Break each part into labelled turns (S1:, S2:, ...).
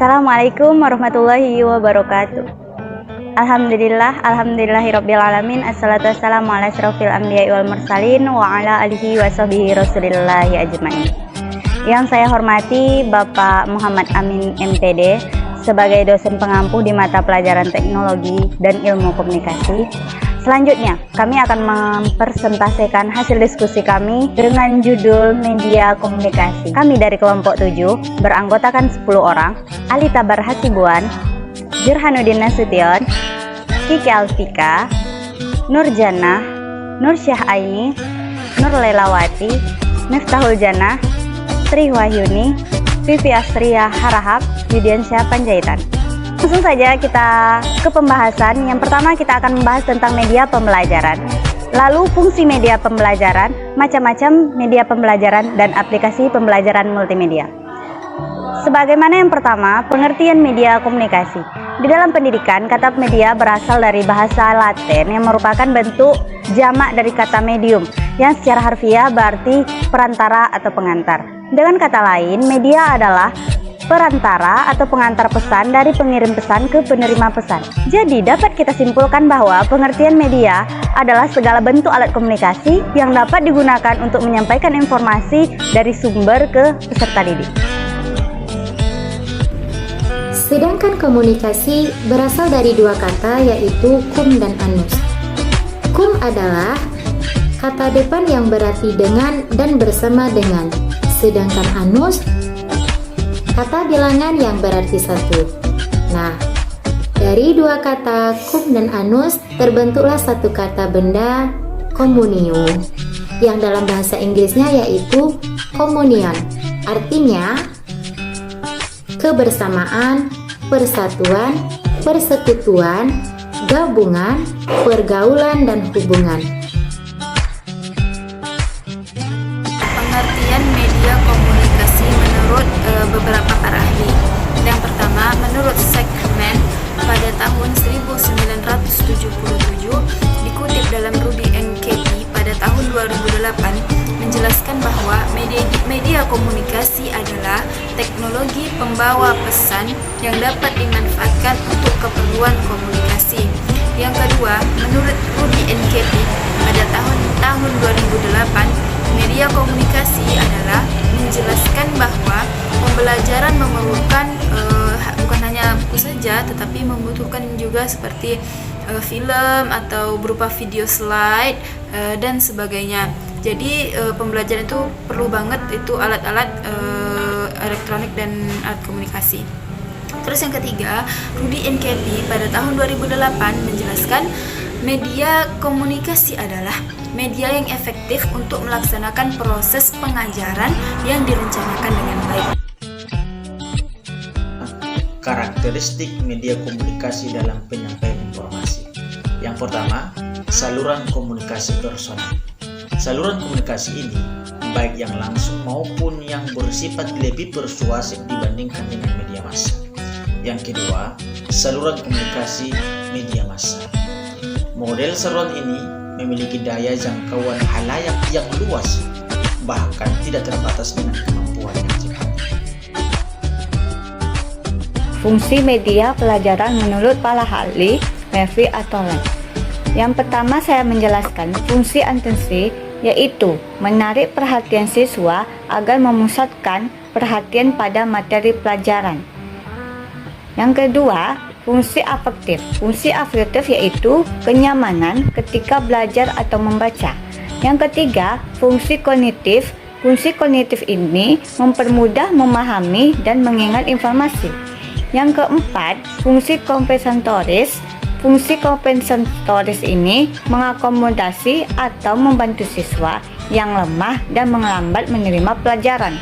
S1: Assalamualaikum warahmatullahi wabarakatuh. Alhamdulillahirabbil alamin. Assalatu wassalamu ala asyrofil anbiya'i wal mursalin wa ala alihi wa sahbihi rasulillahi ajmain. Yang saya hormati Bapak Muhammad Amin MPD sebagai dosen pengampu di mata pelajaran teknologi dan ilmu komunikasi. Selanjutnya, kami akan mempresentasikan hasil diskusi kami dengan judul media komunikasi. Kami dari kelompok 7 beranggotakan 10 orang, Alita Barhasibuan, Jurhanuddin Nasution, Kiki Alfika, Nurjana, Nur Syah Aini, Nur Lelawati, Miftahul Jannah, Sri Wahyuni, Vivi Astria Harahap, Yudiansyah Panjaitan. Langsung saja kita ke pembahasan. Yang pertama kita akan membahas tentang media pembelajaran. Lalu fungsi media pembelajaran, macam-macam media pembelajaran dan aplikasi pembelajaran multimedia. Sebagaimana yang pertama, pengertian media komunikasi. Di dalam pendidikan, kata media berasal dari bahasa Latin yang merupakan bentuk jamak dari kata medium yang secara harfiah berarti perantara atau pengantar. Dengan kata lain, media adalah perantara atau pengantar pesan dari pengirim pesan ke penerima pesan. Jadi dapat kita simpulkan bahwa pengertian media adalah segala bentuk alat komunikasi yang dapat digunakan untuk menyampaikan informasi dari sumber ke peserta didik.
S2: Sedangkan komunikasi berasal dari dua kata, yaitu kum dan anus. Kum adalah kata depan yang berarti dengan dan bersama dengan, sedangkan anus kata bilangan yang berarti satu. Nah, dari dua kata kum dan anus terbentuklah satu kata benda communio, yang dalam bahasa Inggrisnya yaitu communion. Artinya kebersamaan, persatuan, persekutuan, gabungan, pergaulan, dan hubungan.
S3: Pengertian media komunikasi menurut beberapa para ahli. Yang pertama, menurut Segment pada tahun 1977 dikutip dalam Ruby and Katie pada tahun 2008 menjelaskan bahwa media komunikasi adalah teknologi pembawa pesan yang dapat dimanfaatkan untuk keperluan komunikasi. Yang kedua, menurut Ruby and Katie pada tahun 2008, media komunikasi adalah menjelaskan bahwa pembelajaran memerlukan bukan hanya buku saja, tetapi membutuhkan juga seperti film atau berupa video slide dan sebagainya. Jadi pembelajaran itu perlu banget itu alat-alat elektronik dan alat komunikasi. Terus yang ketiga, Ruby and Katie pada tahun 2008 menjelaskan media komunikasi adalah media yang efektif untuk melaksanakan proses pengajaran yang direncanakan dengan baik.
S4: Karakteristik media komunikasi dalam penyampaian informasi. Yang pertama, saluran komunikasi personal. Saluran komunikasi ini, baik yang langsung maupun yang bersifat lebih persuasif dibandingkan dengan media massa. Yang kedua, saluran komunikasi media massa. Model saluran ini memiliki daya jangkauan halayak yang luas, bahkan tidak terbatas dengan kemampuan yang cepat.
S1: Fungsi media pelajaran menurut para ahli, Mevi atau Len. Yang pertama saya menjelaskan fungsi atensi, yaitu menarik perhatian siswa agar memusatkan perhatian pada materi pelajaran. Yang kedua, fungsi afektif. Fungsi afektif yaitu kenyamanan ketika belajar atau membaca. Yang ketiga, fungsi kognitif. Fungsi kognitif ini mempermudah memahami dan mengingat informasi. Yang keempat, fungsi kompensatoris. Fungsi kompensatoris ini mengakomodasi atau membantu siswa yang lemah dan melambat menerima pelajaran.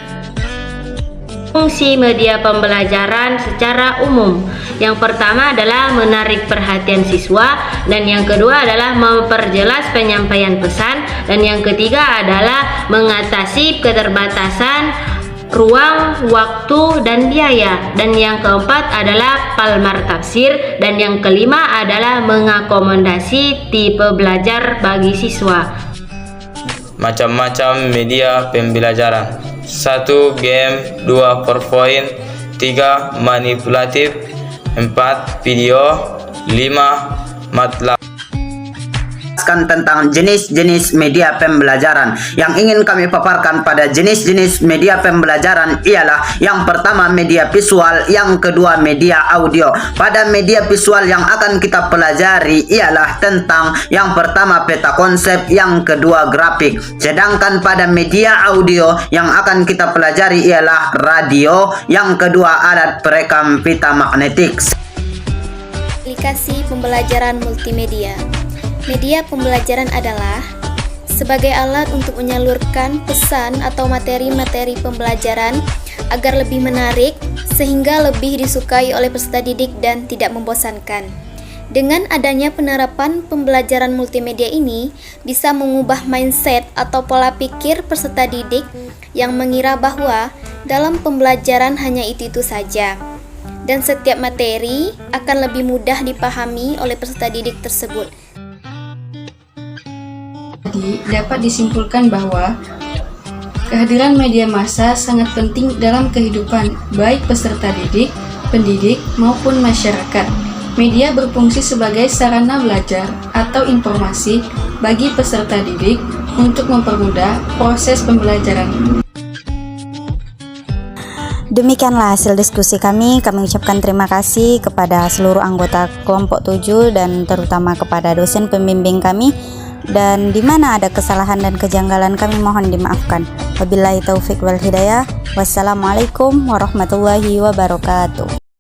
S5: Fungsi media pembelajaran secara umum. Yang pertama adalah menarik perhatian siswa, dan yang kedua adalah memperjelas penyampaian pesan, dan yang ketiga adalah mengatasi keterbatasan ruang, waktu, dan biaya, dan yang keempat adalah palmar tafsir, dan yang kelima adalah mengakomodasi tipe belajar bagi siswa.
S6: Macam-macam media pembelajaran. 1. Game. 2. PowerPoint. 3. Manipulatif, 4. Video, 5. Matlab.
S7: Tentang jenis-jenis media pembelajaran. Yang ingin kami paparkan pada jenis-jenis media pembelajaran ialah yang pertama media visual, yang kedua media audio. Pada media visual yang akan kita pelajari ialah tentang yang pertama peta konsep, yang kedua grafik. Sedangkan pada media audio yang akan kita pelajari ialah radio, yang kedua alat perekam pita magnetik.
S3: Aplikasi pembelajaran multimedia. Media pembelajaran adalah sebagai alat untuk menyalurkan pesan atau materi-materi pembelajaran agar lebih menarik sehingga lebih disukai oleh peserta didik dan tidak membosankan. Dengan adanya penerapan pembelajaran multimedia ini bisa mengubah mindset atau pola pikir peserta didik yang mengira bahwa dalam pembelajaran hanya itu-itu saja, dan setiap materi akan lebih mudah dipahami oleh peserta didik tersebut.
S8: Jadi, dapat disimpulkan bahwa kehadiran media massa sangat penting dalam kehidupan baik peserta didik, pendidik, maupun masyarakat. Media berfungsi sebagai sarana belajar atau informasi bagi peserta didik untuk mempermudah proses pembelajaran.
S1: Demikianlah hasil diskusi kami. Kami ucapkan terima kasih kepada seluruh anggota kelompok 7 dan terutama kepada dosen pembimbing kami. Dan di mana ada kesalahan dan kejanggalan kami mohon dimaafkan. Wabillahi taufik wal hidayah. Wassalamualaikum warahmatullahi wabarakatuh.